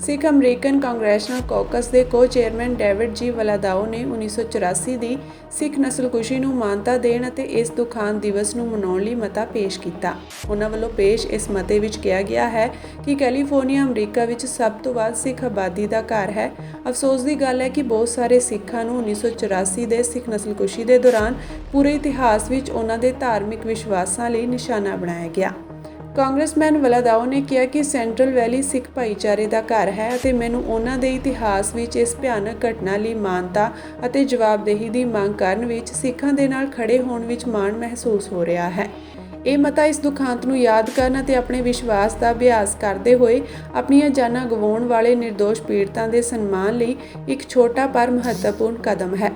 ਸਿੱਖ American ਕਾਂਗਰੈਸ਼ਨਲ caucus ਦੇ ਕੋ-ਚੇਅਰਮੈਨ David ਜੀ ਵਲਾਦਾਓ ਨੇ 1984 ਦੀ ਸਿੱਖ ਨਸਲਕੁਸ਼ੀ ਨੂੰ ਮਾਨਤਾ ਦੇਣ ਅਤੇ ਇਸ ਦੁਖਾਂਤ ਦਿਵਸ ਨੂੰ ਮਨਾਉਣ ਲਈ ਮਤਾ ਪੇਸ਼ ਕੀਤਾ। ਉਹਨਾਂ ਵੱਲੋਂ ਪੇਸ਼ ਇਸ ਮਤੇ ਵਿੱਚ ਕਿਹਾ ਗਿਆ ਹੈ ਕਿ ਕੈਲੀਫੋਰਨੀਆ ਅਮਰੀਕਾ ਵਿੱਚ ਸਭ ਤੋਂ ਵੱਧ ਸਿੱਖ ਆਬਾਦੀ ਦਾ ਘਰ ਹੈ। ਅਫਸੋਸ ਦੀ ਗੱਲ ਹੈ ਕਿ ਬਹੁਤ ਸਾਰੇ ਸਿੱਖਾਂ ਨੂੰ 1984 ਦੇ ਸਿੱਖ ਨਸਲਕੁਸ਼ੀ ਦੇ ਦੌਰਾਨ ਪੂਰੇ ਇਤਿਹਾਸ ਵਿੱਚ ਉਹਨਾਂ ਦੇ ਧਾਰਮਿਕ ਵਿਸ਼ਵਾਸਾਂ ਲਈ ਨਿਸ਼ਾਨਾ ਬਣਾਇਆ ਗਿਆ। ਕਾਂਗਰਸਮੈਨ ਵਲਾਦਾਓ ਨੇ ਕਿਹਾ ਕਿ ਸੈਂਟਰਲ ਵੈਲੀ ਸਿੱਖ ਭਾਈਚਾਰੇ ਦਾ ਘਰ ਹੈ ਅਤੇ ਮੈਨੂੰ ਉਹਨਾਂ ਦੇ ਇਤਿਹਾਸ ਵਿੱਚ ਇਸ ਭਿਆਨਕ ਘਟਨਾ ਲਈ ਮਾਨਤਾ ਅਤੇ ਜਵਾਬਦੇਹੀ ਦੀ ਮੰਗ ਕਰਨ ਵਿੱਚ ਸਿੱਖਾਂ ਦੇ ਨਾਲ ਖੜੇ ਹੋਣ ਵਿੱਚ ਮਾਣ ਮਹਿਸੂਸ ਹੋ ਰਿਹਾ ਹੈ। ਇਹ ਮਤਾ ਇਸ ਦੁਖਾਂਤ ਨੂੰ ਯਾਦ ਕਰਨ ਅਤੇ ਆਪਣੇ ਵਿਸ਼ਵਾਸ ਦਾ ਅਭਿਆਸ ਕਰਦੇ ਹੋਏ ਆਪਣੀਆਂ ਜਾਨਾਂ ਗਵਾਉਣ ਵਾਲੇ ਨਿਰਦੋਸ਼ ਪੀੜਤਾਂ ਦੇ ਸਨਮਾਨ ਲਈ ਇੱਕ ਛੋਟਾ ਪਰ ਮਹੱਤਵਪੂਰਨ ਕਦਮ ਹੈ।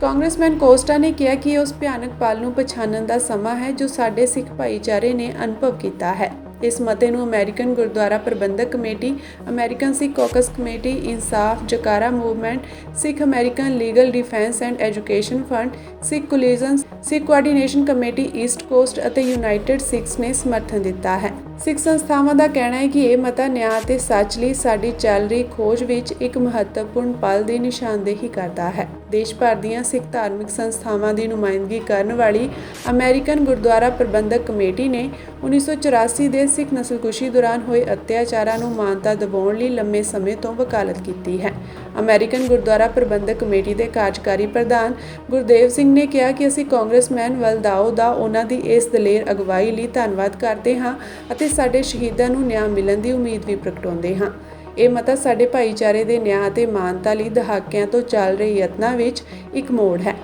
ਕਾਂਗਰਸਮੈਨ ਕੋਸਟਾ ਨੇ ਕਿਹਾ ਕਿ ਇਹ ਉਸ ਭਿਆਨਕ ਪਲ ਨੂੰ ਪਛਾਣਨ ਦਾ ਸਮਾਂ ਹੈ ਜੋ ਸਾਡੇ ਸਿੱਖ ਭਾਈਚਾਰੇ ਨੇ ਅਨੁਭਵ ਕੀਤਾ ਹੈ। ਇਸ ਮਤੇ ਨੂੰ American Gurdwara Prabandhak committee, American Sikh caucus committee, Insaf Jakara movement, Sikh American legal defence and education fund, Sikh coalition, Sikh coordination committee east coast ਅਤੇ ਯੂਨਾਈਟਿਡ ਸਿੱਖਸ ਨੇ ਸਮਰਥਨ ਦਿੱਤਾ ਹੈ। ਸਿੱਖ ਸੰਸਥਾਵਾਂ ਦਾ ਕਹਿਣਾ ਹੈ ਕਿ ਇਹ ਮਤਾ ਨਿਆਂ ਅਤੇ ਸੱਚ ਲਈ ਸਾਡੀ ਚੱਲ ਰਹੀ ਖੋਜ ਵਿੱਚ ਇੱਕ ਮਹੱਤਵਪੂਰਨ ਪਲ ਦੀ ਨਿਸ਼ਾਨਦੇਹੀ ਕਰਦਾ ਹੈ। ਦੇਸ਼ ਭਰ ਦੀਆਂ ਸਿੱਖ ਧਾਰਮਿਕ ਸੰਸਥਾਵਾਂ ਦੀ ਨੁਮਾਇੰਦਗੀ ਕਰਨ ਵਾਲੀ ਅਮਰੀਕਨ ਗੁਰਦੁਆਰਾ ਪ੍ਰਬੰਧਕ ਕਮੇਟੀ ਨੇ 1984 ਦੇ ਸਿੱਖ ਨਸਲਕੁਸ਼ੀ ਦੌਰਾਨ ਹੋਏ ਅਤਿਆਚਾਰਾਂ ਨੂੰ ਮਾਨਤਾ ਦਿਵਾਉਣ ਲਈ ਲੰਮੇ ਸਮੇਂ ਤੋਂ ਵਕਾਲਤ ਕੀਤੀ ਹੈ। ਅਮਰੀਕਨ ਗੁਰਦੁਆਰਾ ਪ੍ਰਬੰਧਕ ਕਮੇਟੀ ਦੇ ਕਾਰਜਕਾਰੀ ਪ੍ਰਧਾਨ ਗੁਰਦੇਵ ਸਿੰਘ ਨੇ ਕਿਹਾ ਕਿ ਅਸੀਂ ਕਾਂਗਰਸਮੈਨ ਵਲਾਦਾਓ ਦਾ ਉਹਨਾਂ ਦੀ ਇਸ ਦਲੇਰ ਅਗਵਾਈ ਲਈ ਧੰਨਵਾਦ ਕਰਦੇ ਹਾਂ ਅਤੇ ਸਾਡੇ ਸ਼ਹੀਦਾਂ ਨੂੰ ਨਿਆਂ ਮਿਲਣ ਦੀ ਉਮੀਦ ਵੀ ਪ੍ਰਗਟਾਉਂਦੇ ਹਾਂ। ਇਹ ਮਤਾ ਸਾਡੇ ਭਾਈਚਾਰੇ ਦੇ ਨਿਆਂ ਅਤੇ ਮਾਨਤਾ ਲਈ ਦਹਾਕਿਆਂ ਤੋਂ ਚੱਲ ਰਹੇ ਯਤਨਾਂ ਵਿੱਚ ਇੱਕ ਮੋੜ ਹੈ।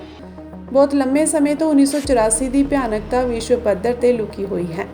ਬਹੁਤ ਲੰਮੇ ਸਮੇਂ ਤੋਂ 1984 ਦੀ ਭਿਆਨਕਤਾ ਵਿਸ਼ਵ ਪੱਧਰ ਤੇ ਲੁਕੀ ਹੋਈ ਹੈ।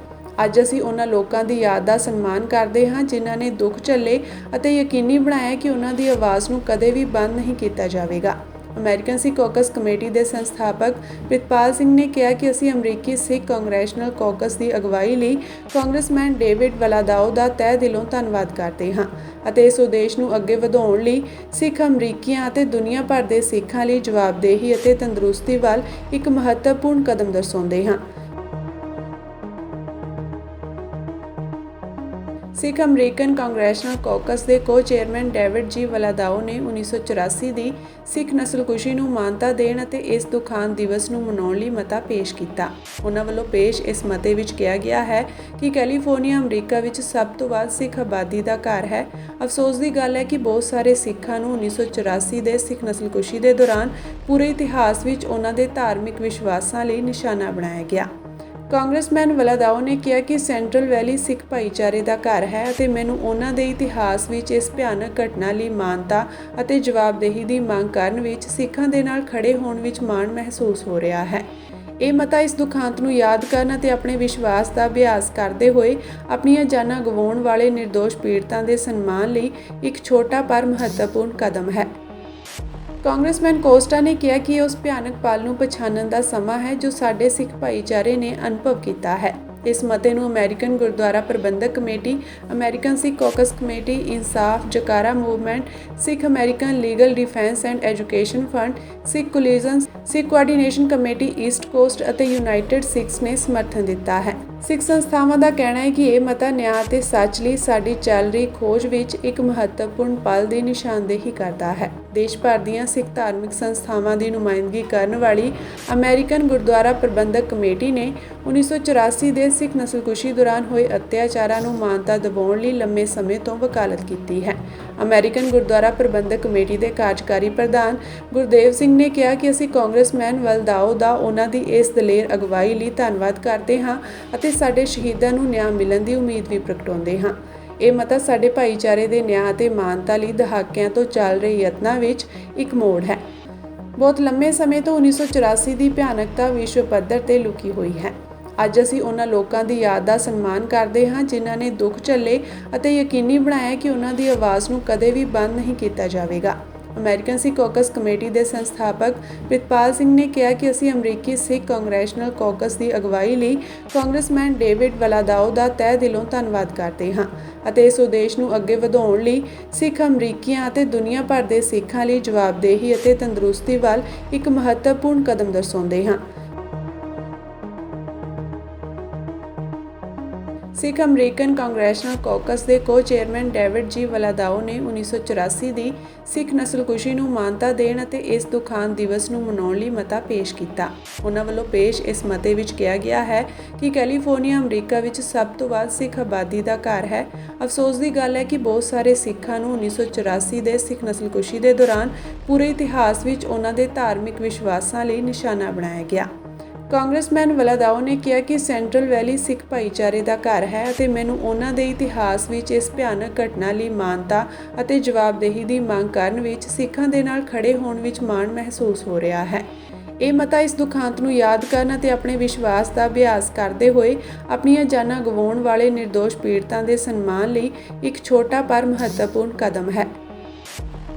ਅੱਜ ਅਸੀਂ ਉਹਨਾਂ ਲੋਕਾਂ ਦੀ ਯਾਦ ਦਾ ਸਨਮਾਨ ਕਰਦੇ ਹਾਂ ਜਿਨ੍ਹਾਂ ਨੇ ਦੁੱਖ ਝੱਲੇ ਅਤੇ ਯਕੀਨੀ ਬਣਾਇਆ ਕਿ ਉਹਨਾਂ ਦੀ ਆਵਾਜ਼ ਨੂੰ ਕਦੇ ਵੀ ਬੰਦ ਨਹੀਂ ਕੀਤਾ ਜਾਵੇਗਾ। ਅਮਰੀਕਨ ਸਿੱਖ ਕੌਕਸ ਕਮੇਟੀ ਦੇ ਸੰਸਥਾਪਕ ਪ੍ਰਿਤਪਾਲ ਸਿੰਘ ਨੇ ਕਿਹਾ ਕਿ ਅਸੀਂ ਅਮਰੀਕੀ ਸਿੱਖ ਕਾਂਗਰੈਸ਼ਨਲ ਕੌਕਸ ਦੀ ਅਗਵਾਈ ਲਈ ਕਾਂਗਰਸਮੈਨ ਡੇਵਿਡ ਵਲਾਦਾਓ ਦਾ ਤਹਿ ਦਿਲੋਂ ਧੰਨਵਾਦ ਕਰਦੇ ਹਾਂ ਅਤੇ ਇਸ ਉਦੇਸ਼ ਨੂੰ ਅੱਗੇ ਵਧਾਉਣ ਲਈ ਸਿੱਖ ਅਮਰੀਕੀਆਂ ਅਤੇ ਦੁਨੀਆ ਭਰ ਦੇ ਸਿੱਖਾਂ ਲਈ ਜਵਾਬਦੇਹੀ ਅਤੇ ਤੰਦਰੁਸਤੀ ਵੱਲ ਇੱਕ ਮਹੱਤਵਪੂਰਨ ਕਦਮ ਦਰਸਾਉਂਦੇ ਹਾਂ। ਸਿੱਖ ਅਮਰੀਕਨ ਕਾਂਗਰੈਸ਼ਨਲ ਕੌਕਸ ਦੇ ਕੋ-ਚੇਅਰਮੈਨ ਡੇਵਿਡ ਜੀ ਵਲਾਦਾਓ ਨੇ 1984 ਦੀ ਸਿੱਖ ਨਸਲਕੁਸ਼ੀ ਨੂੰ ਮਾਨਤਾ ਦੇਣ ਅਤੇ ਇਸ ਦੁਖਾਂਤ ਦਿਵਸ ਨੂੰ ਮਨਾਉਣ ਲਈ ਮਤਾ ਪੇਸ਼ ਕੀਤਾ। ਉਹਨਾਂ ਵੱਲੋਂ ਪੇਸ਼ ਇਸ ਮਤੇ ਵਿੱਚ ਕਿਹਾ ਗਿਆ ਹੈ ਕਿ ਕੈਲੀਫੋਰਨੀਆ ਅਮਰੀਕਾ ਵਿੱਚ ਸਭ ਤੋਂ ਵੱਧ ਸਿੱਖ ਆਬਾਦੀ ਦਾ ਘਰ ਹੈ। ਅਫਸੋਸ ਦੀ ਗੱਲ ਹੈ ਕਿ ਬਹੁਤ ਸਾਰੇ ਸਿੱਖਾਂ ਨੂੰ 1984 ਦੇ ਸਿੱਖ ਨਸਲਕੁਸ਼ੀ ਦੇ ਦੌਰਾਨ ਪੂਰੇ ਇਤਿਹਾਸ ਵਿੱਚ ਉਹਨਾਂ ਦੇ ਧਾਰਮਿਕ ਵਿਸ਼ਵਾਸਾਂ ਲਈ ਨਿਸ਼ਾਨਾ ਬਣਾਇਆ ਗਿਆ। ਕਾਂਗਰਸਮੈਨ ਵਲਾਦਾਓ ਨੇ ਕਿਹਾ ਕਿ ਸੈਂਟਰਲ ਵੈਲੀ ਸਿੱਖ ਭਾਈਚਾਰੇ ਦਾ ਘਰ ਹੈ ਅਤੇ ਮੈਨੂੰ ਉਹਨਾਂ ਦੇ ਇਤਿਹਾਸ ਵਿੱਚ ਇਸ ਭਿਆਨਕ ਘਟਨਾ ਲਈ ਮਾਨਤਾ ਅਤੇ ਜਵਾਬਦੇਹੀ ਦੀ ਮੰਗ ਕਰਨ ਵਿੱਚ ਸਿੱਖਾਂ ਦੇ ਨਾਲ ਖੜੇ ਹੋਣ ਵਿੱਚ ਮਾਣ ਮਹਿਸੂਸ ਹੋ ਰਿਹਾ ਹੈ। ਇਹ ਮਤਾ ਇਸ ਦੁਖਾਂਤ ਨੂੰ ਯਾਦ ਕਰਨ ਅਤੇ ਆਪਣੇ ਵਿਸ਼ਵਾਸ ਦਾ ਅਭਿਆਸ ਕਰਦੇ ਹੋਏ ਆਪਣੀਆਂ ਜਾਨਾਂ ਗਵਾਉਣ ਵਾਲੇ ਨਿਰਦੋਸ਼ ਪੀੜਤਾਂ ਦੇ ਸਨਮਾਨ ਲਈ ਇੱਕ ਛੋਟਾ ਪਰ ਮਹੱਤਵਪੂਰਨ ਕਦਮ ਹੈ। ਕਾਂਗਰਸਮੈਨ ਕੋਸਟਾ ਨੇ ਕਿਹਾ ਕਿ ਇਹ ਉਸ ਭਿਆਨਕ ਪਲ ਨੂੰ ਪਛਾਣਨ ਦਾ ਸਮਾਂ ਹੈ ਜੋ ਸਾਡੇ ਸਿੱਖ ਭਾਈਚਾਰੇ ਨੇ ਅਨੁਭਵ ਕੀਤਾ ਹੈ। ਇਸ ਮਤੇ ਨੂੰ American Gurdwara Prabandhak committee, American Sikh caucus committee, Insaf Jakara movement, Sikh American legal defence and education fund, Sikh coalition, Sikh coordination committee east coast ਅਤੇ ਯੂਨਾਈਟਿਡ ਸਿੱਖਸ ਨੇ ਸਮਰਥਨ ਦਿੱਤਾ ਹੈ। ਸਿੱਖ ਸੰਸਥਾਵਾਂ ਦਾ ਕਹਿਣਾ ਹੈ ਕਿ ਇਹ ਮਤਾ ਨਿਆਂ ਅਤੇ ਸੱਚ ਲਈ ਸਾਡੀ ਚੱਲ ਰਹੀ ਖੋਜ ਵਿੱਚ ਇੱਕ ਮਹੱਤਵਪੂਰਨ ਪਲ ਦੀ ਨਿਸ਼ਾਨਦੇਹੀ ਕਰਦਾ ਹੈ। ਦੇਸ਼ ਭਰ ਦੀਆਂ ਸਿੱਖ ਧਾਰਮਿਕ ਸੰਸਥਾਵਾਂ ਦੀ ਨੁਮਾਇੰਦਗੀ ਕਰਨ ਵਾਲੀ ਅਮਰੀਕਨ ਗੁਰਦੁਆਰਾ ਪ੍ਰਬੰਧਕ ਕਮੇਟੀ ਨੇ 1984 ਦੇ ਸਿੱਖ ਨਸਲਕੁਸ਼ੀ ਦੌਰਾਨ ਹੋਏ ਅਤਿਆਚਾਰਾਂ ਨੂੰ ਮਾਨਤਾ ਦਿਵਾਉਣ ਲਈ ਲੰਮੇ ਸਮੇਂ ਤੋਂ ਵਕਾਲਤ ਕੀਤੀ ਹੈ। ਅਮਰੀਕਨ ਗੁਰਦੁਆਰਾ ਪ੍ਰਬੰਧਕ ਕਮੇਟੀ ਦੇ ਕਾਰਜਕਾਰੀ ਪ੍ਰਧਾਨ ਗੁਰਦੇਵ ਸਿੰਘ ਨੇ ਕਿਹਾ ਕਿ ਅਸੀਂ ਕਾਂਗਰਸਮੈਨ ਵਲਾਦਾਓ ਦਾ ਉਹਨਾਂ ਦੀ ਇਸ ਦਲੇਰ ਅਗਵਾਈ ਲਈ ਧੰਨਵਾਦ ਕਰਦੇ ਹਾਂ ਅਤੇ ਸਾਡੇ ਸ਼ਹੀਦਾਂ ਨੂੰ ਨਿਆਂ ਮਿਲਣ ਦੀ ਉਮੀਦ ਵੀ ਪ੍ਰਗਟਾਉਂਦੇ ਹਾਂ। ਇਹ ਮਤਾ ਸਾਡੇ ਭਾਈਚਾਰੇ ਦੇ ਨਿਆਂ ਅਤੇ ਮਾਨਤਾ ਲਈ ਦਹਾਕਿਆਂ ਤੋਂ ਚੱਲ ਰਹੇ ਯਤਨਾਂ ਵਿੱਚ ਇੱਕ ਮੋੜ ਹੈ। ਬਹੁਤ ਲੰਮੇ ਸਮੇਂ ਤੋਂ 1984 ਦੀ ਭਿਆਨਕਤਾ ਵਿਸ਼ਵ ਪੱਧਰ ਤੇ ਲੁਕੀ ਹੋਈ ਹੈ। ਅੱਜ ਅਸੀਂ ਉਹਨਾਂ ਲੋਕਾਂ ਦੀ ਯਾਦ ਦਾ ਸਨਮਾਨ ਕਰਦੇ ਹਾਂ ਜਿਨ੍ਹਾਂ ਨੇ ਦੁੱਖ ਝੱਲੇ ਅਤੇ ਯਕੀਨੀ ਬਣਾਇਆ ਕਿ ਉਹਨਾਂ ਦੀ ਆਵਾਜ਼ ਨੂੰ ਕਦੇ ਵੀ ਬੰਦ ਨਹੀਂ ਕੀਤਾ ਜਾਵੇਗਾ। ਅਮਰੀਕਨ ਸਿੱਖ ਕੌਕਸ ਕਮੇਟੀ ਦੇ ਸੰਸਥਾਪਕ ਪ੍ਰਿਤਪਾਲ ਸਿੰਘ ਨੇ ਕਿਹਾ ਕਿ ਅਸੀਂ ਅਮਰੀਕੀ ਸਿੱਖ ਕਾਂਗਰੈਸ਼ਨਲ ਕੌਕਸ ਦੀ ਅਗਵਾਈ ਲਈ ਕਾਂਗਰਸਮੈਨ ਡੇਵਿਡ ਵਲਾਦਾਓ ਦਾ ਤਹਿ ਦਿਲੋਂ ਧੰਨਵਾਦ ਕਰਦੇ ਹਾਂ ਅਤੇ ਇਸ ਉਦੇਸ਼ ਨੂੰ ਅੱਗੇ ਵਧਾਉਣ ਲਈ ਸਿੱਖ ਅਮਰੀਕੀਆਂ ਅਤੇ ਦੁਨੀਆ ਭਰ ਦੇ ਸਿੱਖਾਂ ਲਈ ਜਵਾਬਦੇਹੀ ਅਤੇ ਤੰਦਰੁਸਤੀ ਵੱਲ ਇੱਕ ਮਹੱਤਵਪੂਰਨ ਕਦਮ ਦਰਸਾਉਂਦੇ ਹਾਂ। ਸਿੱਖ ਅਮਰੀਕਨ ਕਾਂਗਰੈਸ਼ਨਲ ਕੌਕਸ ਦੇ ਕੋ-ਚੇਅਰਮੈਨ ਡੇਵਿਡ ਜੀ ਵਲਾਦਾਓ ਨੇ 1984 ਦੀ ਸਿੱਖ ਨਸਲਕੁਸ਼ੀ ਨੂੰ ਮਾਨਤਾ ਦੇਣ ਅਤੇ ਇਸ ਦੁਖਾਂਤ ਦਿਵਸ ਨੂੰ ਮਨਾਉਣ ਲਈ ਮਤਾ ਪੇਸ਼ ਕੀਤਾ। ਉਹਨਾਂ ਵੱਲੋਂ ਪੇਸ਼ ਇਸ ਮਤੇ ਵਿੱਚ ਕਿਹਾ ਗਿਆ ਹੈ ਕਿ ਕੈਲੀਫੋਰਨੀਆ ਅਮਰੀਕਾ ਵਿੱਚ ਸਭ ਤੋਂ ਵੱਧ ਸਿੱਖ ਆਬਾਦੀ ਦਾ ਘਰ ਹੈ। ਅਫਸੋਸ ਦੀ ਗੱਲ ਹੈ ਕਿ ਬਹੁਤ ਸਾਰੇ ਸਿੱਖਾਂ ਨੂੰ 1984 ਦੇ ਸਿੱਖ ਨਸਲਕੁਸ਼ੀ ਦੇ ਦੌਰਾਨ ਪੂਰੇ ਇਤਿਹਾਸ ਵਿੱਚ ਉਹਨਾਂ ਦੇ ਧਾਰਮਿਕ ਵਿਸ਼ਵਾਸਾਂ ਲਈ ਨਿਸ਼ਾਨਾ ਬਣਾਇਆ ਗਿਆ। ਕਾਂਗਰਸਮੈਨ ਵਲਾਦਾਓ ਨੇ ਕਿਹਾ ਕਿ ਸੈਂਟਰਲ ਵੈਲੀ ਸਿੱਖ ਭਾਈਚਾਰੇ ਦਾ ਘਰ ਹੈ ਅਤੇ ਮੈਨੂੰ ਉਹਨਾਂ ਦੇ ਇਤਿਹਾਸ ਵਿੱਚ ਇਸ ਭਿਆਨਕ ਘਟਨਾ ਲਈ ਮਾਨਤਾ ਅਤੇ ਜਵਾਬਦੇਹੀ ਦੀ ਮੰਗ ਕਰਨ ਵਿੱਚ ਸਿੱਖਾਂ ਦੇ ਨਾਲ ਖੜੇ ਹੋਣ ਵਿੱਚ ਮਾਣ ਮਹਿਸੂਸ ਹੋ ਰਿਹਾ ਹੈ। ਇਹ ਮਤਾ ਇਸ ਦੁਖਾਂਤ ਨੂੰ ਯਾਦ ਕਰਨ ਅਤੇ ਆਪਣੇ ਵਿਸ਼ਵਾਸ ਦਾ ਅਭਿਆਸ ਕਰਦੇ ਹੋਏ ਆਪਣੀਆਂ ਜਾਨਾਂ ਗਵਾਉਣ ਵਾਲੇ ਨਿਰਦੋਸ਼ ਪੀੜਤਾਂ ਦੇ ਸਨਮਾਨ ਲਈ ਇੱਕ ਛੋਟਾ ਪਰ ਮਹੱਤਵਪੂਰਨ ਕਦਮ ਹੈ।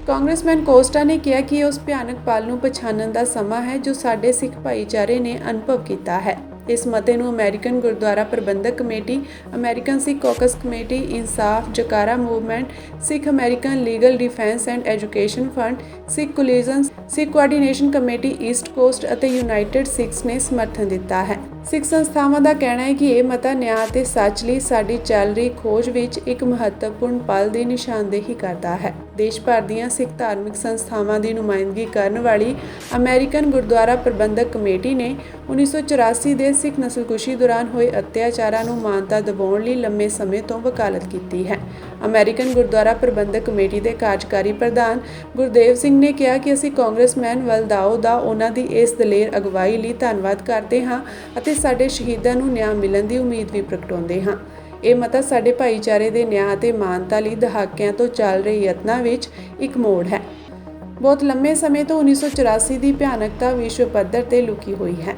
ਕਾਂਗਰਸਮੈਨ ਕੋਸਟਾ ਨੇ ਕਿਹਾ ਕਿ ਇਹ ਉਸ ਭਿਆਨਕ ਪਲ ਨੂੰ ਪਛਾਣਨ ਦਾ ਸਮਾਂ ਹੈ ਜੋ ਸਾਡੇ ਸਿੱਖ ਭਾਈਚਾਰੇ ਨੇ ਅਨੁਭਵ ਕੀਤਾ ਹੈ। ਇਸ ਮਤੇ ਨੂੰ American Gurdwara Prabandhak committee, American Sikh caucus committee, Insaf Jakara movement, Sikh American legal defence and education fund, Sikh coalition, Sikh coordination committee east coast ਅਤੇ ਯੂਨਾਈਟਿਡ ਸਿੱਖਸ ਨੇ ਸਮਰਥਨ ਦਿੱਤਾ ਹੈ। ਸਿੱਖ ਸੰਸਥਾਵਾਂ ਦਾ ਕਹਿਣਾ ਹੈ ਕਿ ਇਹ ਮਤਾ ਨਿਆਂ ਅਤੇ ਸੱਚ ਲਈ ਸਾਡੀ ਚੱਲ ਰਹੀ ਖੋਜ ਵਿੱਚ ਇੱਕ ਮਹੱਤਵਪੂਰਨ ਪਲ ਦੀ ਨਿਸ਼ਾਨਦੇਹੀ ਕਰਦਾ ਹੈ। ਦੇਸ਼ ਭਰ ਦੀਆਂ ਸਿੱਖ ਧਾਰਮਿਕ ਸੰਸਥਾਵਾਂ ਦੀ ਨੁਮਾਇੰਦਗੀ ਕਰਨ ਵਾਲੀ ਅਮਰੀਕਨ ਗੁਰਦੁਆਰਾ ਪ੍ਰਬੰਧਕ ਕਮੇਟੀ ਨੇ 1984 ਦੇ ਸਿੱਖ ਨਸਲਕੁਸ਼ੀ ਦੌਰਾਨ ਹੋਏ ਅਤਿਆਚਾਰਾਂ ਨੂੰ ਮਾਨਤਾ ਦਿਵਾਉਣ ਲਈ ਲੰਮੇ ਸਮੇਂ ਤੋਂ ਵਕਾਲਤ ਕੀਤੀ ਹੈ। ਅਮਰੀਕਨ ਗੁਰਦੁਆਰਾ ਪ੍ਰਬੰਧਕ ਕਮੇਟੀ ਦੇ ਕਾਰਜਕਾਰੀ ਪ੍ਰਧਾਨ ਗੁਰਦੇਵ ਸਿੰਘ ਨੇ ਕਿਹਾ ਕਿ ਅਸੀਂ ਕਾਂਗਰਸਮੈਨ ਵਲਾਦਾਓ ਦਾ ਉਹਨਾਂ ਦੀ ਇਸ ਦਲੇਰ ਅਗਵਾਈ ਲਈ ਧੰਨਵਾਦ ਕਰਦੇ ਹਾਂ ਅਤੇ ਸਾਡੇ ਸ਼ਹੀਦਾਂ ਨੂੰ ਨਿਆਂ ਮਿਲਣ ਦੀ ਉਮੀਦ ਵੀ ਪ੍ਰਗਟਾਉਂਦੇ ਹਾਂ। ਇਹ ਮਤਾ ਸਾਡੇ ਭਾਈਚਾਰੇ ਦੇ ਨਿਆਂ ਅਤੇ ਮਾਨਤਾ ਲਈ ਦਹਾਕਿਆਂ ਤੋਂ ਚੱਲ ਰਹੇ ਯਤਨਾਂ ਵਿੱਚ ਇੱਕ ਮੋੜ ਹੈ। ਬਹੁਤ ਲੰਮੇ ਸਮੇਂ ਤੋਂ 1984 ਦੀ ਭਿਆਨਕਤਾ ਵਿਸ਼ਵ ਪੱਧਰ ਤੇ ਲੁਕੀ ਹੋਈ ਹੈ।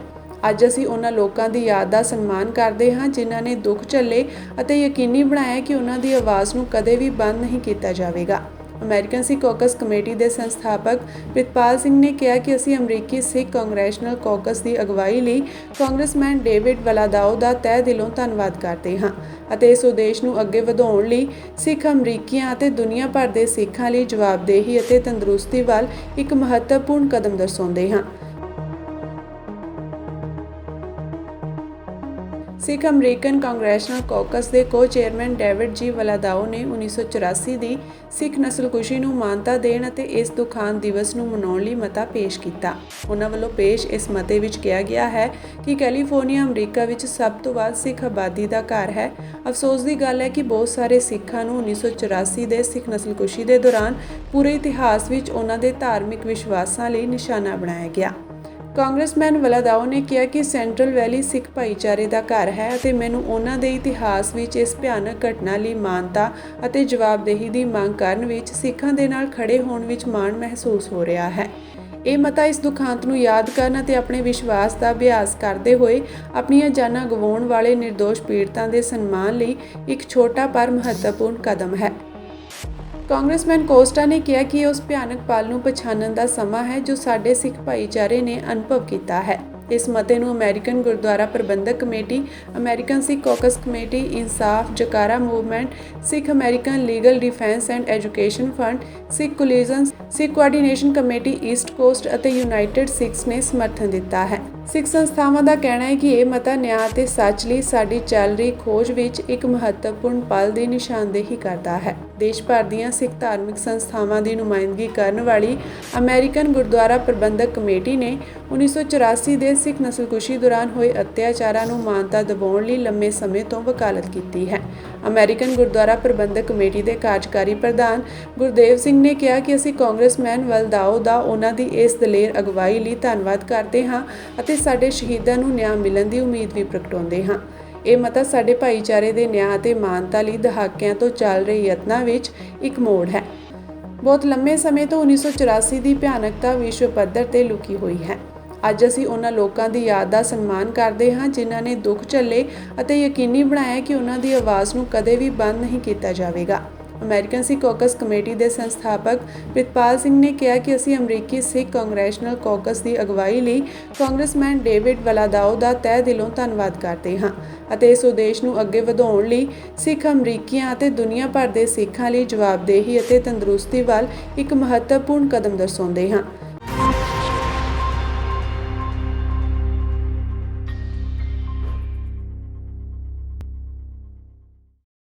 ਅੱਜ ਅਸੀਂ ਉਹਨਾਂ ਲੋਕਾਂ ਦੀ ਯਾਦ ਦਾ ਸਨਮਾਨ ਕਰਦੇ ਹਾਂ ਜਿਨ੍ਹਾਂ ਨੇ ਦੁੱਖ ਝੱਲੇ ਅਤੇ ਯਕੀਨੀ ਬਣਾਇਆ ਕਿ ਉਹਨਾਂ ਦੀ ਆਵਾਜ਼ ਨੂੰ ਕਦੇ ਵੀ ਬੰਦ ਨਹੀਂ ਕੀਤਾ ਜਾਵੇਗਾ। ਅਮਰੀਕਨ ਸਿੱਖ ਕੌਕਸ ਕਮੇਟੀ ਦੇ ਸੰਸਥਾਪਕ ਪ੍ਰਿਤਪਾਲ ਸਿੰਘ ਨੇ ਕਿਹਾ ਕਿ ਅਸੀਂ ਅਮਰੀਕੀ ਸਿੱਖ ਕਾਂਗਰੈਸ਼ਨਲ ਕੌਕਸ ਦੀ ਅਗਵਾਈ ਲਈ ਕਾਂਗਰਸਮੈਨ ਡੇਵਿਡ ਵਲਾਦਾਓ ਦਾ ਤਹਿ ਦਿਲੋਂ ਧੰਨਵਾਦ ਕਰਦੇ ਹਾਂ ਅਤੇ ਇਸ ਉਦੇਸ਼ ਨੂੰ ਅੱਗੇ ਵਧਾਉਣ ਲਈ ਸਿੱਖ ਅਮਰੀਕੀਆਂ ਅਤੇ ਦੁਨੀਆ ਭਰ ਦੇ ਸਿੱਖਾਂ ਲਈ ਜਵਾਬਦੇਹੀ ਅਤੇ ਤੰਦਰੁਸਤੀ ਵੱਲ ਇੱਕ ਮਹੱਤਵਪੂਰਨ ਕਦਮ ਦਰਸਾਉਂਦੇ ਹਾਂ। ਸਿੱਖ ਅਮਰੀਕਨ ਕਾਂਗਰੈਸ਼ਨਲ ਕੌਕਸ ਦੇ ਕੋ-ਚੇਅਰਮੈਨ ਡੇਵਿਡ ਜੀ ਵਲਾਦਾਓ ਨੇ 1984 ਦੀ ਸਿੱਖ ਨਸਲਕੁਸ਼ੀ ਨੂੰ ਮਾਨਤਾ ਦੇਣ ਅਤੇ ਇਸ ਦੁਖਾਂਤ ਦਿਵਸ ਨੂੰ ਮਨਾਉਣ ਲਈ ਮਤਾ ਪੇਸ਼ ਕੀਤਾ। ਉਹਨਾਂ ਵੱਲੋਂ ਪੇਸ਼ ਇਸ ਮਤੇ ਵਿੱਚ ਕਿਹਾ ਗਿਆ ਹੈ ਕਿ ਕੈਲੀਫੋਰਨੀਆ ਅਮਰੀਕਾ ਵਿੱਚ ਸਭ ਤੋਂ ਵੱਧ ਸਿੱਖ ਆਬਾਦੀ ਦਾ ਘਰ ਹੈ। ਅਫਸੋਸ ਦੀ ਗੱਲ ਹੈ ਕਿ ਬਹੁਤ ਸਾਰੇ ਸਿੱਖਾਂ ਨੂੰ 1984 ਦੇ ਸਿੱਖ ਨਸਲਕੁਸ਼ੀ ਦੇ ਦੌਰਾਨ ਪੂਰੇ ਇਤਿਹਾਸ ਵਿੱਚ ਉਹਨਾਂ ਦੇ ਧਾਰਮਿਕ ਵਿਸ਼ਵਾਸਾਂ ਲਈ ਨਿਸ਼ਾਨਾ ਬਣਾਇਆ ਗਿਆ। ਕਾਂਗਰਸਮੈਨ ਵਲਾਦਾਓ ਨੇ ਕਿਹਾ ਕਿ ਸੈਂਟਰਲ ਵੈਲੀ ਸਿੱਖ ਭਾਈਚਾਰੇ ਦਾ ਘਰ ਹੈ ਅਤੇ ਮੈਨੂੰ ਉਹਨਾਂ ਦੇ ਇਤਿਹਾਸ ਵਿੱਚ ਇਸ ਭਿਆਨਕ ਘਟਨਾ ਲਈ ਮਾਨਤਾ ਅਤੇ ਜਵਾਬਦੇਹੀ ਦੀ ਮੰਗ ਕਰਨ ਵਿੱਚ ਸਿੱਖਾਂ ਦੇ ਨਾਲ ਖੜੇ ਹੋਣ ਵਿੱਚ ਮਾਣ ਮਹਿਸੂਸ ਹੋ ਰਿਹਾ ਹੈ। ਇਹ ਮਤਾ ਇਸ ਦੁਖਾਂਤ ਨੂੰ ਯਾਦ ਕਰਨ ਅਤੇ ਆਪਣੇ ਵਿਸ਼ਵਾਸ ਦਾ ਅਭਿਆਸ ਕਰਦੇ ਹੋਏ ਆਪਣੀਆਂ ਜਾਨਾਂ ਗਵਾਉਣ ਵਾਲੇ ਨਿਰਦੋਸ਼ ਪੀੜਤਾਂ ਦੇ ਸਨਮਾਨ ਲਈ ਇੱਕ ਛੋਟਾ ਪਰ ਮਹੱਤਵਪੂਰਨ ਕਦਮ ਹੈ। ਕਾਂਗਰਸਮੈਨ ਕੋਸਟਾ ਨੇ ਕਿਹਾ ਕਿ ਇਹ ਉਸ ਭਿਆਨਕ ਪਲ ਨੂੰ ਪਛਾਣਨ ਦਾ ਸਮਾਂ ਹੈ ਜੋ ਸਾਡੇ ਸਿੱਖ ਭਾਈਚਾਰੇ ਨੇ ਅਨੁਭਵ ਕੀਤਾ ਹੈ। ਇਸ ਮਤੇ ਨੂੰ American Gurdwara Prabandhak committee, American Sikh caucus committee, Insaf Jakara movement, Sikh American legal defence and education fund, Sikh coalition, Sikh coordination committee east coast ਅਤੇ ਯੂਨਾਈਟਿਡ ਸਿੱਖਸ ਨੇ ਸਮਰਥਨ ਦਿੱਤਾ ਹੈ। ਸਿੱਖ ਸੰਸਥਾਵਾਂ ਦਾ ਕਹਿਣਾ ਹੈ ਕਿ ਇਹ ਮਤਾ ਨਿਆਂ ਅਤੇ ਸੱਚ ਲਈ ਸਾਡੀ ਚੱਲ ਰਹੀ ਖੋਜ ਵਿੱਚ ਇੱਕ ਮਹੱਤਵਪੂਰਨ ਪਲ ਦੀ ਨਿਸ਼ਾਨਦੇਹੀ ਕਰਦਾ ਹੈ। ਦੇਸ਼ ਭਰ ਦੀਆਂ ਸਿੱਖ ਧਾਰਮਿਕ ਸੰਸਥਾਵਾਂ ਦੀ ਨੁਮਾਇੰਦਗੀ ਕਰਨ ਵਾਲੀ ਅਮਰੀਕਨ ਗੁਰਦੁਆਰਾ ਪ੍ਰਬੰਧਕ ਕਮੇਟੀ ਨੇ 1984 ਦੇ ਸਿੱਖ ਨਸਲਕੁਸ਼ੀ ਦੌਰਾਨ ਹੋਏ ਅਤਿਆਚਾਰਾਂ ਨੂੰ ਮਾਨਤਾ ਦਿਵਾਉਣ ਲਈ ਲੰਮੇ ਸਮੇਂ ਤੋਂ ਵਕਾਲਤ ਕੀਤੀ ਹੈ। ਅਮਰੀਕਨ ਗੁਰਦੁਆਰਾ ਪ੍ਰਬੰਧਕ ਕਮੇਟੀ ਦੇ ਕਾਰਜਕਾਰੀ ਪ੍ਰਧਾਨ ਗੁਰਦੇਵ ਸਿੰਘ ਨੇ ਕਿਹਾ ਕਿ ਅਸੀਂ ਕਾਂਗਰਸਮੈਨ ਵਲਾਦਾਓ ਦਾ ਉਹਨਾਂ ਦੀ ਇਸ ਦਲੇਰ ਅਗਵਾਈ ਲਈ ਧੰਨਵਾਦ ਕਰਦੇ ਹਾਂ ਅਤੇ ਸਾਡੇ ਸ਼ਹੀਦਾਂ ਨੂੰ ਨਿਆਂ ਮਿਲਣ ਦੀ ਉਮੀਦ ਵੀ ਪ੍ਰਗਟਾਉਂਦੇ ਹਾਂ। ਇਹ ਮਤਾ ਸਾਡੇ ਭਾਈਚਾਰੇ ਦੇ ਨਿਆਂ ਅਤੇ ਮਾਨਤਾ ਲਈ ਦਹਾਕਿਆਂ ਤੋਂ ਚੱਲ ਰਹੇ ਯਤਨਾਂ ਵਿੱਚ ਇੱਕ ਮੋੜ ਹੈ। ਬਹੁਤ ਲੰਮੇ ਸਮੇਂ ਤੋਂ 1984 ਦੀ ਭਿਆਨਕਤਾ ਵਿਸ਼ਵ ਪੱਧਰ ਤੇ ਲੁਕੀ ਹੋਈ ਹੈ। ਅੱਜ ਅਸੀਂ ਉਹਨਾਂ ਲੋਕਾਂ ਦੀ ਯਾਦ ਦਾ ਸਨਮਾਨ ਕਰਦੇ ਹਾਂ ਜਿਨ੍ਹਾਂ ਨੇ ਦੁੱਖ ਝੱਲੇ ਅਤੇ ਯਕੀਨੀ ਬਣਾਇਆ ਕਿ ਉਹਨਾਂ ਦੀ ਆਵਾਜ਼ ਨੂੰ ਕਦੇ ਵੀ ਬੰਦ ਨਹੀਂ ਕੀਤਾ ਜਾਵੇਗਾ। ਅਮਰੀਕਨ ਸਿੱਖ ਕੌਕਸ ਕਮੇਟੀ ਦੇ ਸੰਸਥਾਪਕ ਪ੍ਰਿਤਪਾਲ ਸਿੰਘ ਨੇ ਕਿਹਾ ਕਿ ਅਸੀਂ ਅਮਰੀਕੀ ਸਿੱਖ ਕਾਂਗਰੈਸ਼ਨਲ ਕੌਕਸ ਦੀ ਅਗਵਾਈ ਲਈ ਕਾਂਗਰਸਮੈਨ ਡੇਵਿਡ ਵਲਾਦਾਓ ਦਾ ਤਹਿ ਦਿਲੋਂ ਧੰਨਵਾਦ ਕਰਦੇ ਹਾਂ ਅਤੇ ਇਸ ਉਦੇਸ਼ ਨੂੰ ਅੱਗੇ ਵਧਾਉਣ ਲਈ ਸਿੱਖ ਅਮਰੀਕੀਆਂ ਅਤੇ ਦੁਨੀਆ ਭਰ ਦੇ ਸਿੱਖਾਂ ਲਈ ਜਵਾਬਦੇਹੀ ਅਤੇ ਤੰਦਰੁਸਤੀ ਵੱਲ ਇੱਕ ਮਹੱਤਵਪੂਰਨ ਕਦਮ ਦਰਸਾਉਂਦੇ ਹਾਂ।